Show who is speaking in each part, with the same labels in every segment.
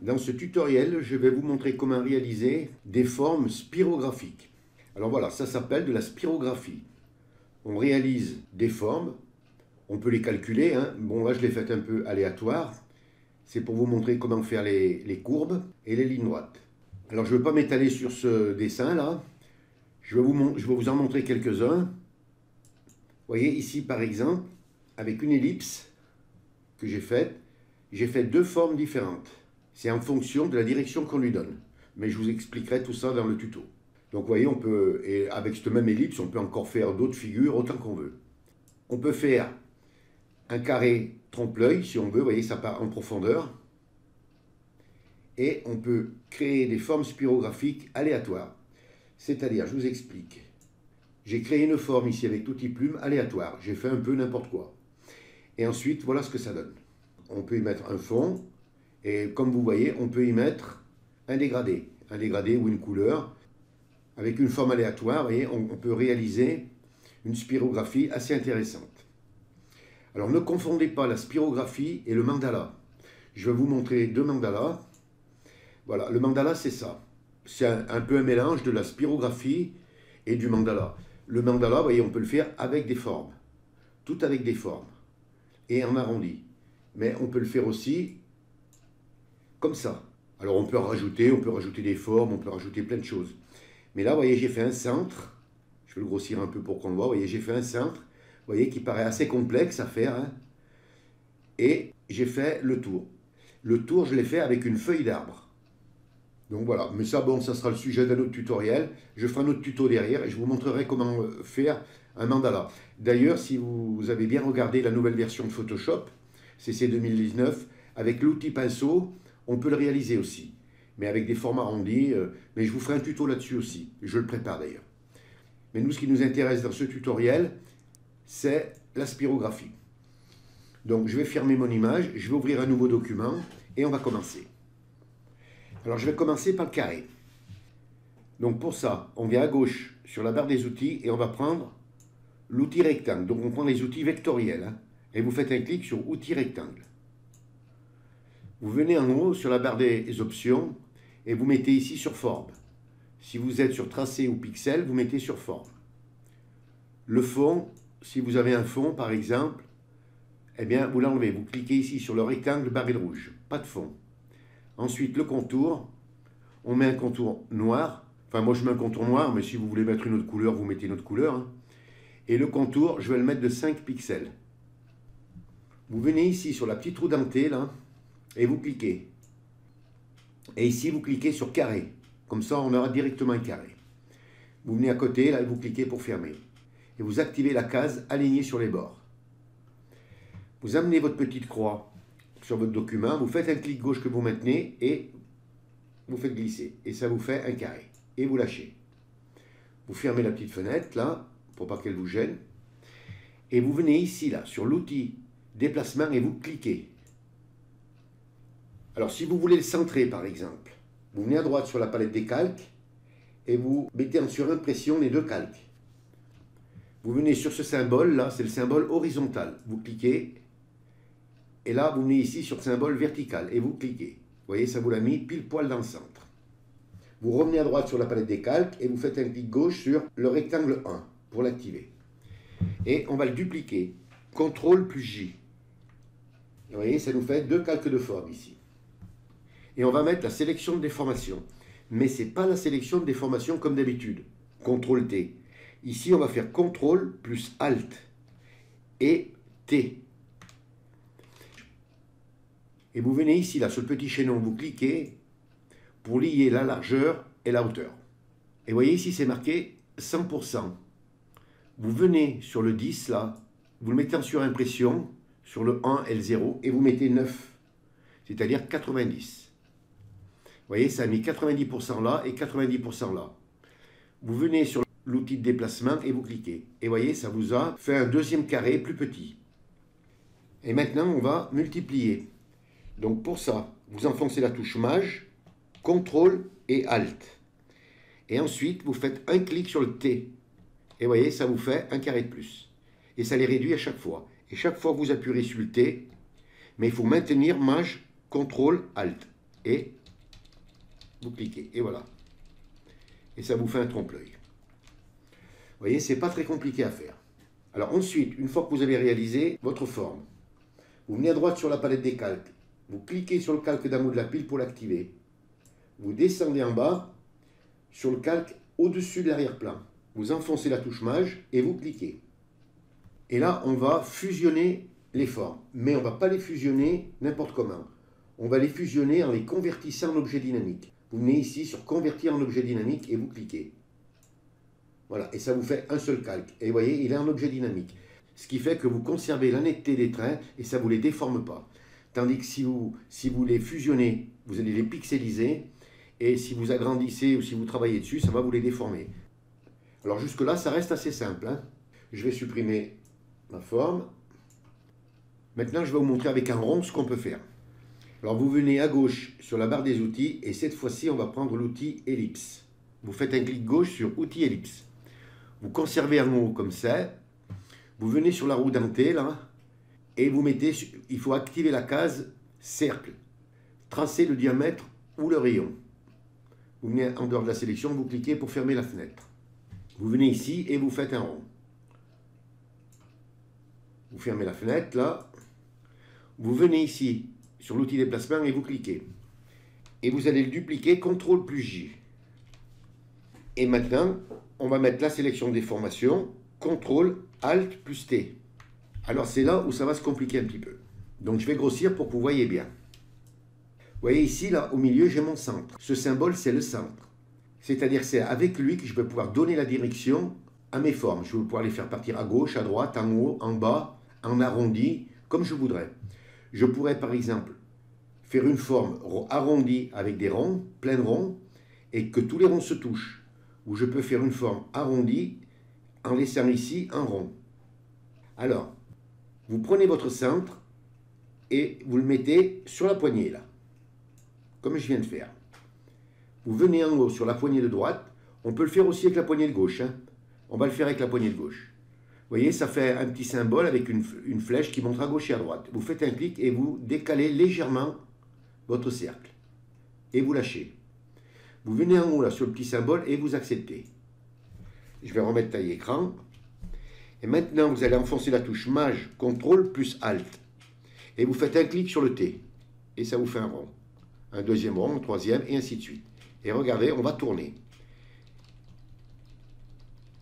Speaker 1: Dans ce tutoriel, je vais vous montrer comment réaliser des formes spirographiques. Alors voilà, ça s'appelle de la spirographie. On réalise des formes, on peut les calculer, hein. Bon là je l'ai fait un peu aléatoire. C'est pour vous montrer comment faire les courbes et les lignes droites. Alors je ne vais pas m'étaler sur ce dessin là. Je vais vous en montrer quelques-uns. Vous voyez ici par exemple, avec une ellipse que j'ai fait deux formes différentes. C'est en fonction de la direction qu'on lui donne. Mais je vous expliquerai tout ça dans le tuto. Donc vous voyez, on peut, et avec cette même ellipse, on peut encore faire d'autres figures autant qu'on veut. On peut faire un carré trompe-l'œil, si on veut, vous voyez, ça part en profondeur. Et on peut créer des formes spirographiques aléatoires. C'est-à-dire, je vous explique. J'ai créé une forme ici avec l'outil plume aléatoire. J'ai fait un peu n'importe quoi. Et ensuite, voilà ce que ça donne. On peut y mettre un fond. Et comme vous voyez, on peut y mettre un dégradé ou une couleur. Avec une forme aléatoire, vous voyez, on peut réaliser une spirographie assez intéressante. Alors ne confondez pas la spirographie et le mandala. Je vais vous montrer deux mandalas. Voilà, le mandala c'est ça. C'est un peu un mélange de la spirographie et du mandala. Le mandala, vous voyez, on peut le faire avec des formes. Tout avec des formes. Et en arrondi. Mais on peut le faire aussi comme ça. Alors on peut rajouter des formes, on peut rajouter plein de choses. Mais là, vous voyez, j'ai fait un centre. Je vais le grossir un peu pour qu'on le voit. Vous voyez, j'ai fait un centre. Vous voyez, qui paraît assez complexe à faire. Hein. Et j'ai fait le tour. Le tour, je l'ai fait avec une feuille d'arbre. Donc voilà. Mais ça, bon, ça sera le sujet d'un autre tutoriel. Je ferai un autre tuto derrière et je vous montrerai comment faire un mandala. D'ailleurs, si vous avez bien regardé la nouvelle version de Photoshop, CC 2019, avec l'outil pinceau, on peut le réaliser aussi. Mais avec des formats arrondis. Mais je vous ferai un tuto là-dessus aussi. Je le prépare d'ailleurs. Mais nous, ce qui nous intéresse dans ce tutoriel, c'est la spirographie. Donc, je vais fermer mon image, je vais ouvrir un nouveau document et on va commencer. Alors, je vais commencer par le carré. Donc, pour ça, on vient à gauche sur la barre des outils et on va prendre l'outil rectangle. Donc, on prend les outils vectoriels. Hein, et vous faites un clic sur outil rectangle. Vous venez en haut sur la barre des options et vous mettez ici sur forme. Si vous êtes sur tracé ou pixel, vous mettez sur forme. Le fond, si vous avez un fond par exemple, eh bien vous l'enlevez. Vous cliquez ici sur le rectangle barré rouge. Pas de fond. Ensuite le contour. On met un contour noir. Enfin moi je mets un contour noir, mais si vous voulez mettre une autre couleur, vous mettez une autre couleur. Hein. Et le contour, je vais le mettre de 5 pixels. Vous venez ici sur la petite roue dentée là. Et vous cliquez. Et ici, vous cliquez sur carré. Comme ça, on aura directement un carré. Vous venez à côté, là, et vous cliquez pour fermer. Et vous activez la case alignée sur les bords. Vous amenez votre petite croix sur votre document. Vous faites un clic gauche que vous maintenez et vous faites glisser. Et ça vous fait un carré. Et vous lâchez. Vous fermez la petite fenêtre, là, pour pas qu'elle vous gêne. Et vous venez ici, là, sur l'outil déplacement et vous cliquez. Alors, si vous voulez le centrer, par exemple, vous venez à droite sur la palette des calques et vous mettez en surimpression les deux calques. Vous venez sur ce symbole, là, c'est le symbole horizontal. Vous cliquez et là, vous venez ici sur le symbole vertical et vous cliquez. Vous voyez, ça vous l'a mis pile poil dans le centre. Vous revenez à droite sur la palette des calques et vous faites un clic gauche sur le rectangle 1 pour l'activer. Et on va le dupliquer. CTRL plus J. Vous voyez, ça nous fait deux calques de forme ici. Et on va mettre la sélection de déformation. Mais ce n'est pas la sélection de déformation comme d'habitude. CTRL T. Ici, on va faire CTRL plus ALT et T. Et vous venez ici, là, sur le petit chaînon, vous cliquez pour lier la largeur et la hauteur. Et vous voyez ici, c'est marqué 100%. Vous venez sur le 10, là, vous le mettez en surimpression, sur le 1 et le 0, et vous mettez 9, c'est-à-dire 90. Vous voyez, ça a mis 90% là et 90% là. Vous venez sur l'outil de déplacement et vous cliquez. Et vous voyez, ça vous a fait un deuxième carré plus petit. Et maintenant, on va multiplier. Donc pour ça, vous enfoncez la touche Maj, CTRL et ALT. Et ensuite, vous faites un clic sur le T. Et vous voyez, ça vous fait un carré de plus. Et ça les réduit à chaque fois. Et chaque fois que vous appuyez sur le T, mais il faut maintenir Maj, CTRL, ALT. et vous cliquez. Et voilà. Et ça vous fait un trompe-l'œil. Vous voyez, c'est pas très compliqué à faire. Alors ensuite, une fois que vous avez réalisé votre forme, vous venez à droite sur la palette des calques. Vous cliquez sur le calque d'en haut de la pile pour l'activer. Vous descendez en bas sur le calque au-dessus de l'arrière-plan. Vous enfoncez la touche mage et vous cliquez. Et là, on va fusionner les formes. Mais on ne va pas les fusionner n'importe comment. On va les fusionner en les convertissant en objet dynamique. Vous venez ici sur convertir en objet dynamique et vous cliquez. Voilà, et ça vous fait un seul calque. Et vous voyez, il est en objet dynamique. Ce qui fait que vous conservez la netteté des traits et ça ne vous les déforme pas. Tandis que si vous les fusionnez, vous allez les pixeliser. Et si vous agrandissez ou si vous travaillez dessus, ça va vous les déformer. Alors jusque-là, ça reste assez simple, hein. Je vais supprimer ma forme. Maintenant, je vais vous montrer avec un rond ce qu'on peut faire. Alors vous venez à gauche sur la barre des outils et cette fois-ci, on va prendre l'outil ellipse. Vous faites un clic gauche sur outil ellipse. Vous conservez en haut comme ça. Vous venez sur la roue dentée là et vous mettez, il faut activer la case cercle. Tracez le diamètre ou le rayon. Vous venez en dehors de la sélection, vous cliquez pour fermer la fenêtre. Vous venez ici et vous faites un rond. Vous fermez la fenêtre là. Vous venez ici sur l'outil déplacement et vous cliquez. Et vous allez le dupliquer, CTRL plus J. Et maintenant, on va mettre la sélection des formations, CTRL, ALT plus T. Alors c'est là où ça va se compliquer un petit peu. Donc je vais grossir pour que vous voyez bien. Vous voyez ici, là, au milieu, j'ai mon centre. Ce symbole, c'est le centre. C'est-à-dire c'est avec lui que je vais pouvoir donner la direction à mes formes. Je vais pouvoir les faire partir à gauche, à droite, en haut, en bas, en arrondi, comme je voudrais. Je pourrais, par exemple, faire une forme arrondie avec des ronds, plein de ronds, et que tous les ronds se touchent. Ou je peux faire une forme arrondie en laissant ici un rond. Alors, vous prenez votre centre et vous le mettez sur la poignée, là. Comme je viens de faire. Vous venez en haut sur la poignée de droite. On peut le faire aussi avec la poignée de gauche, hein. On va le faire avec la poignée de gauche. Vous voyez, ça fait un petit symbole avec une flèche qui montre à gauche et à droite. Vous faites un clic et vous décalez légèrement votre cercle. Et vous lâchez. Vous venez en haut là sur le petit symbole et vous acceptez. Je vais remettre taille écran. Et maintenant, vous allez enfoncer la touche Maj, CTRL plus ALT. Et vous faites un clic sur le T. Et ça vous fait un rond. Un deuxième rond, un troisième, et ainsi de suite. Et regardez, on va tourner.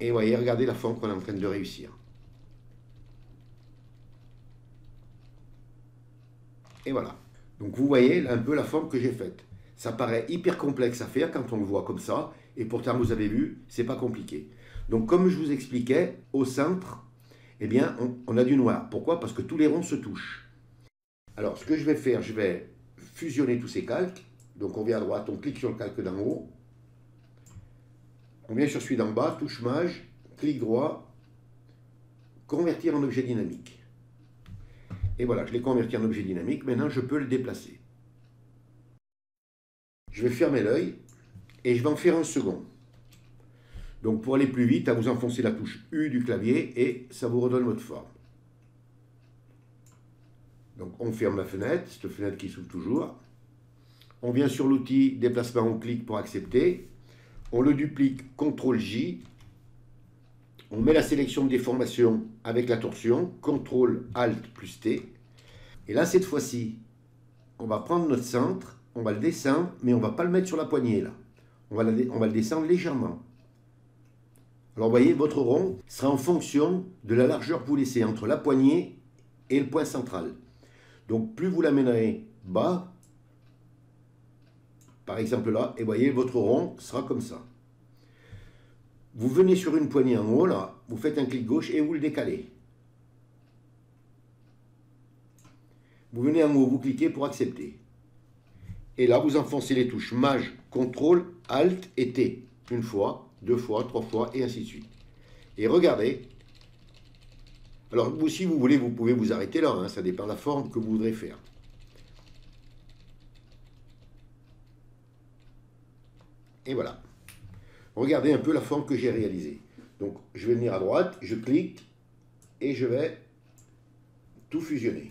Speaker 1: Et vous voyez, regardez la forme qu'on est en train de réussir. Et voilà. Donc vous voyez un peu la forme que j'ai faite. Ça paraît hyper complexe à faire quand on le voit comme ça. Et pourtant, vous avez vu, c'est pas compliqué. Donc comme je vous expliquais, au centre, eh bien, on a du noir. Pourquoi? Parce que tous les ronds se touchent. Alors, ce que je vais faire, je vais fusionner tous ces calques. Donc on vient à droite, on clique sur le calque d'en haut. On vient sur celui d'en bas, touche Maj, clic droit, convertir en objet dynamique. Et voilà, je l'ai converti en objet dynamique. Maintenant, je peux le déplacer. Je vais fermer l'œil et je vais en faire un second. Donc pour aller plus vite, à vous enfoncer la touche U du clavier et ça vous redonne votre forme. Donc on ferme la fenêtre, cette fenêtre qui s'ouvre toujours. On vient sur l'outil déplacement, on clique pour accepter. On le duplique, CTRL J. On met la sélection de déformation avec la torsion, CTRL ALT plus T. Et là, cette fois-ci, on va prendre notre centre, on va le descendre, mais on ne va pas le mettre sur la poignée là. On va le descendre légèrement. Alors vous voyez, votre rond sera en fonction de la largeur que vous laissez entre la poignée et le point central. Donc plus vous l'amènerez bas, par exemple là, et vous voyez, votre rond sera comme ça. Vous venez sur une poignée en haut, là, vous faites un clic gauche et vous le décalez. Vous venez en haut, vous cliquez pour accepter. Et là, vous enfoncez les touches Maj, CTRL, ALT et T. Une fois, deux fois, trois fois, et ainsi de suite. Et regardez. Alors, vous, si vous voulez, vous pouvez vous arrêter là, hein, ça dépend de la forme que vous voudrez faire. Et voilà. Regardez un peu la forme que j'ai réalisée. Donc, je vais venir à droite, je clique, et je vais tout fusionner.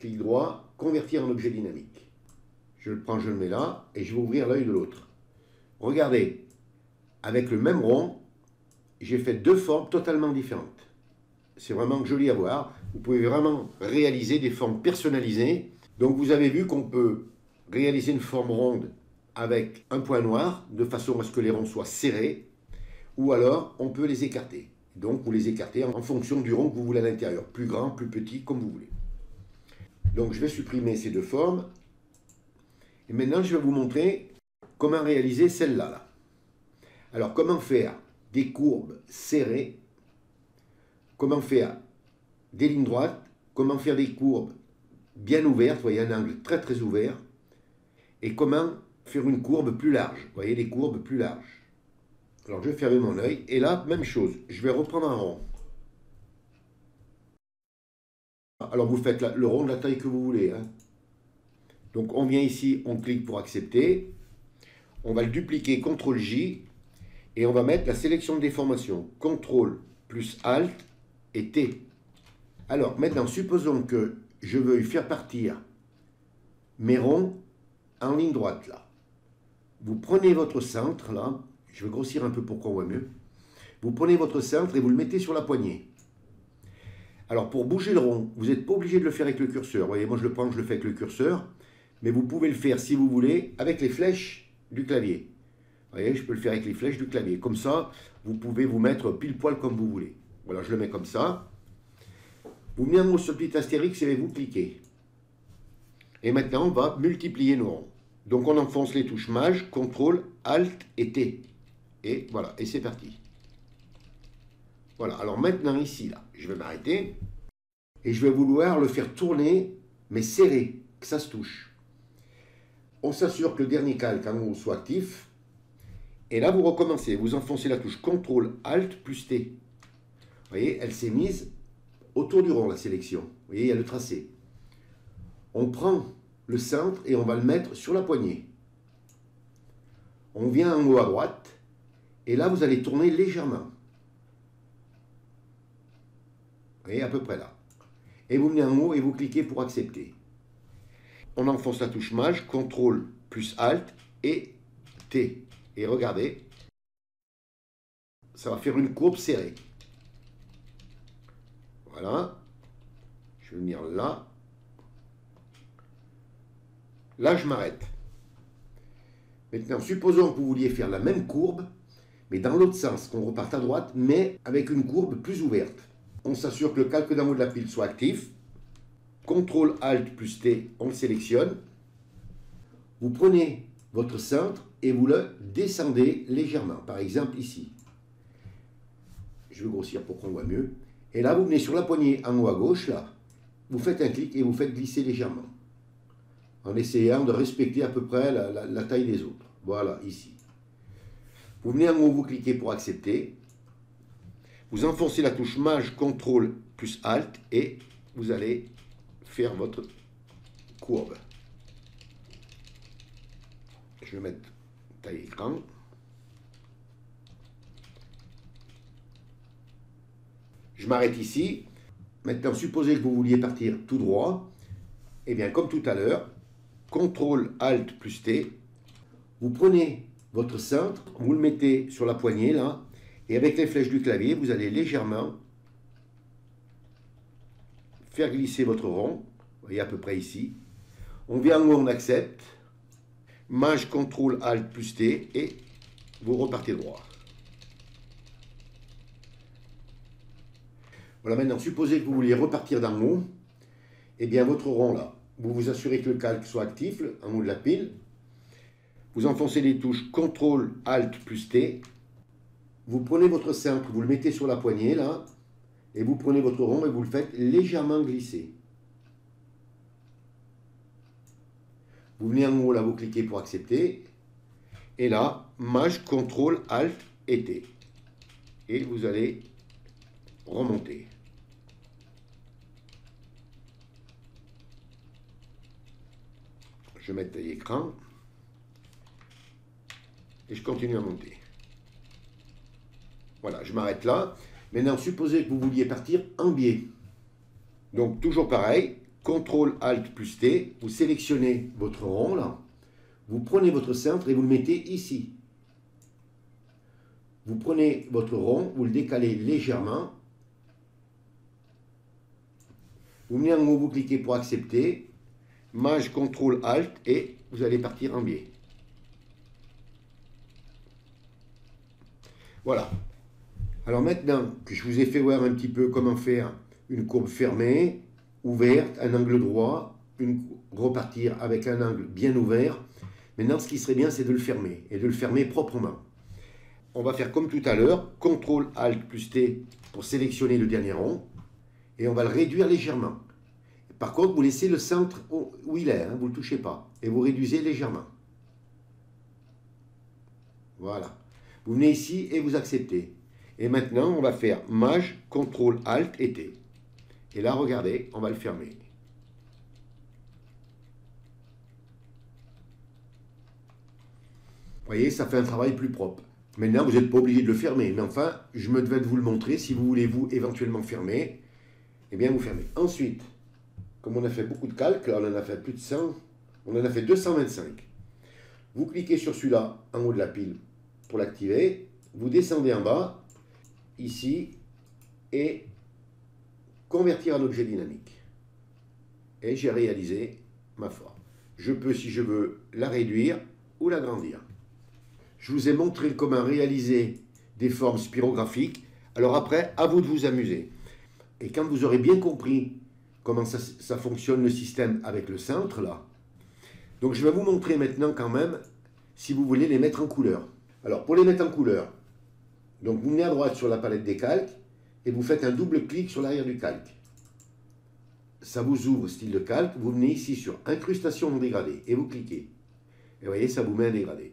Speaker 1: Clic droit, convertir en objet dynamique. Je le prends, je le mets là, et je vais ouvrir l'œil de l'autre. Regardez, avec le même rond, j'ai fait deux formes totalement différentes. C'est vraiment joli à voir. Vous pouvez vraiment réaliser des formes personnalisées. Donc vous avez vu qu'on peut réaliser une forme ronde avec un point noir, de façon à ce que les ronds soient serrés, ou alors on peut les écarter. Donc vous les écartez en fonction du rond que vous voulez à l'intérieur, plus grand, plus petit, comme vous voulez. Donc je vais supprimer ces deux formes. Et maintenant je vais vous montrer comment réaliser celle-là. Là. Alors comment faire des courbes serrées, comment faire des lignes droites, comment faire des courbes bien ouvertes, vous voyez un angle très très ouvert, et comment faire une courbe plus large, vous voyez des courbes plus larges. Alors je vais fermer mon œil, et là, même chose, je vais reprendre un rond. Alors vous faites le rond de la taille que vous voulez. Hein. Donc on vient ici, on clique pour accepter, on va le dupliquer, CTRL-J, et on va mettre la sélection de déformation, CTRL plus ALT et T. Alors maintenant, supposons que je veuille faire partir mes ronds en ligne droite là. Vous prenez votre centre là, je vais grossir un peu pour qu'on voit mieux. Vous prenez votre centre et vous le mettez sur la poignée. Alors pour bouger le rond, vous n'êtes pas obligé de le faire avec le curseur. Vous voyez, moi je le prends, je le fais avec le curseur, mais vous pouvez le faire si vous voulez avec les flèches du clavier. Vous voyez, je peux le faire avec les flèches du clavier. Comme ça, vous pouvez vous mettre pile poil comme vous voulez. Voilà, je le mets comme ça. Vous venez en haut sur le petit astérix et vous cliquez. Et maintenant, on va multiplier nos ronds. Donc on enfonce les touches Maj, CTRL, ALT et T. Et voilà, et c'est parti. Voilà, alors maintenant ici, là, je vais m'arrêter. Et je vais vouloir le faire tourner, mais serré, que ça se touche. On s'assure que le dernier calque en haut soit actif. Et là, vous recommencez. Vous enfoncez la touche CTRL, ALT plus T. Vous voyez, elle s'est mise autour du rond, la sélection. Vous voyez, il y a le tracé. On prend le centre et on va le mettre sur la poignée. On vient en haut à droite. Et là, vous allez tourner légèrement. Vous voyez, à peu près là. Et vous venez en haut et vous cliquez pour accepter. On enfonce la touche Maj, CTRL plus ALT et T. Et regardez, ça va faire une courbe serrée. Voilà. Je vais venir là. Là, je m'arrête. Maintenant, supposons que vous vouliez faire la même courbe, mais dans l'autre sens, qu'on reparte à droite, mais avec une courbe plus ouverte. On s'assure que le calque d'en haut de la pile soit actif. CTRL ALT plus T, on le sélectionne. Vous prenez votre centre et vous le descendez légèrement. Par exemple ici. Je vais grossir pour qu'on voit mieux. Et là, vous venez sur la poignée en haut à gauche, là. Vous faites un clic et vous faites glisser légèrement. En essayant de respecter à peu près la taille des autres. Voilà, ici. Vous venez en haut, vous cliquez pour accepter. Vous enfoncez la touche Maj, CTRL plus ALT et vous allez faire votre courbe. Je vais mettre taille écran. Je m'arrête ici. Maintenant, supposez que vous vouliez partir tout droit. Eh bien, comme tout à l'heure, CTRL ALT plus T. Vous prenez votre centre, vous le mettez sur la poignée là, et avec les flèches du clavier, vous allez légèrement faire glisser votre rond. Vous voyez à peu près ici. On vient en haut, on accepte. Maj, CTRL, ALT plus T et vous repartez droit. Voilà, maintenant, supposez que vous vouliez repartir d'en haut. Eh bien, votre rond là, vous vous assurez que le calque soit actif en haut de la pile. Vous enfoncez les touches CTRL, ALT plus T. Vous prenez votre centre, vous le mettez sur la poignée là. Et vous prenez votre rond et vous le faites légèrement glisser. Vous venez en haut, là, vous cliquez pour accepter. Et là, Maj, CTRL, ALT et T. Et vous allez remonter. Je vais mettre taille écran. Et je continue à monter. Voilà, je m'arrête là. Maintenant, supposez que vous vouliez partir en biais. Donc, toujours pareil. CTRL, ALT plus T. Vous sélectionnez votre rond, là. vous prenez votre cintre et vous le mettez ici. Vous prenez votre rond, vous le décalez légèrement. Vous venez en haut, vous cliquez pour accepter. Maj, CTRL, ALT et vous allez partir en biais. Voilà. Alors maintenant que je vous ai fait voir un petit peu comment faire une courbe fermée, ouverte, un angle droit, repartir avec un angle bien ouvert, maintenant ce qui serait bien c'est de le fermer et de le fermer proprement. On va faire comme tout à l'heure, CTRL ALT plus T pour sélectionner le dernier rond et on va le réduire légèrement. Par contre, vous laissez le centre où il est, hein, vous ne le touchez pas et vous réduisez légèrement. Voilà. Vous venez ici et vous acceptez. Et maintenant, on va faire Maj, CTRL ALT et T. Et là, regardez, on va le fermer. Vous voyez, ça fait un travail plus propre. Maintenant, vous n'êtes pas obligé de le fermer. Mais enfin, je me devais de vous le montrer. Si vous voulez, vous, éventuellement fermer, eh bien, vous fermez. Ensuite, comme on a fait beaucoup de calques, là, on en a fait plus de 100, on en a fait 225. Vous cliquez sur celui-là, en haut de la pile, pour l'activer. Vous descendez en bas, ici, et convertir en objet dynamique. Et j'ai réalisé ma forme. Je peux, si je veux, la réduire ou l'agrandir. Je vous ai montré comment réaliser des formes spirographiques. Alors après, à vous de vous amuser. Et quand vous aurez bien compris comment ça fonctionne le système avec le centre, là, donc je vais vous montrer maintenant quand même, si vous voulez les mettre en couleur. Alors pour les mettre en couleur, donc vous venez à droite sur la palette des calques, et vous faites un double clic sur l'arrière du calque. Ça vous ouvre style de calque, vous venez ici sur incrustation non dégradée, et vous cliquez. Et vous voyez, ça vous met un dégradé.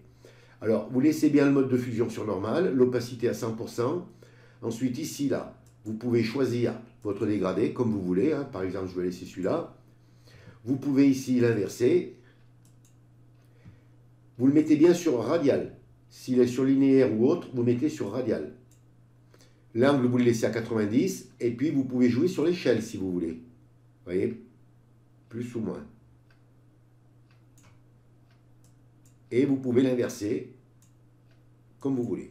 Speaker 1: Alors, vous laissez bien le mode de fusion sur normal, l'opacité à 100%. Ensuite, ici, là, vous pouvez choisir votre dégradé comme vous voulez. Hein. Par exemple, je vais laisser celui-là. Vous pouvez ici l'inverser. Vous le mettez bien sur radial. S'il est sur linéaire ou autre, vous mettez sur radial. L'angle, vous le laissez à 90. Et puis, vous pouvez jouer sur l'échelle si vous voulez. Vous voyez, plus ou moins. Et vous pouvez l'inverser comme vous voulez.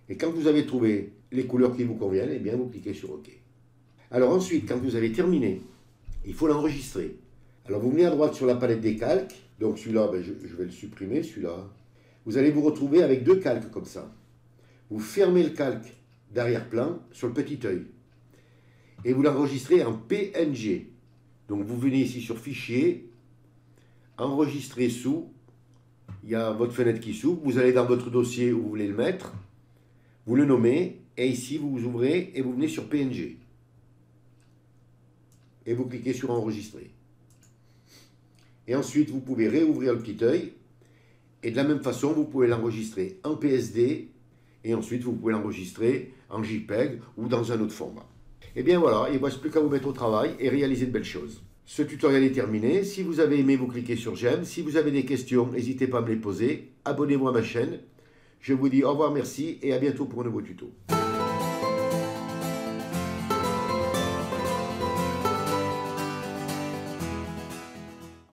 Speaker 1: Et quand vous avez trouvé les couleurs qui vous conviennent, eh bien vous cliquez sur OK. Alors ensuite, quand vous avez terminé, il faut l'enregistrer. Alors vous venez à droite sur la palette des calques. Donc celui-là, ben, je vais le supprimer, celui-là. Vous allez vous retrouver avec deux calques comme ça. Vous fermez le calque d'arrière-plan sur le petit œil. Et vous l'enregistrez en PNG. Donc vous venez ici sur Fichier, Enregistrer sous. Il y a votre fenêtre qui s'ouvre, vous allez dans votre dossier où vous voulez le mettre, vous le nommez, et ici vous ouvrez et vous venez sur PNG. Et vous cliquez sur Enregistrer. Et ensuite vous pouvez réouvrir le petit œil, et de la même façon vous pouvez l'enregistrer en PSD, et ensuite vous pouvez l'enregistrer en JPEG ou dans un autre format. Et bien voilà, il ne reste plus qu'à vous mettre au travail et réaliser de belles choses. Ce tutoriel est terminé. Si vous avez aimé, vous cliquez sur j'aime. Si vous avez des questions, n'hésitez pas à me les poser. Abonnez-vous à ma chaîne. Je vous dis au revoir, merci et à bientôt pour un nouveau tuto.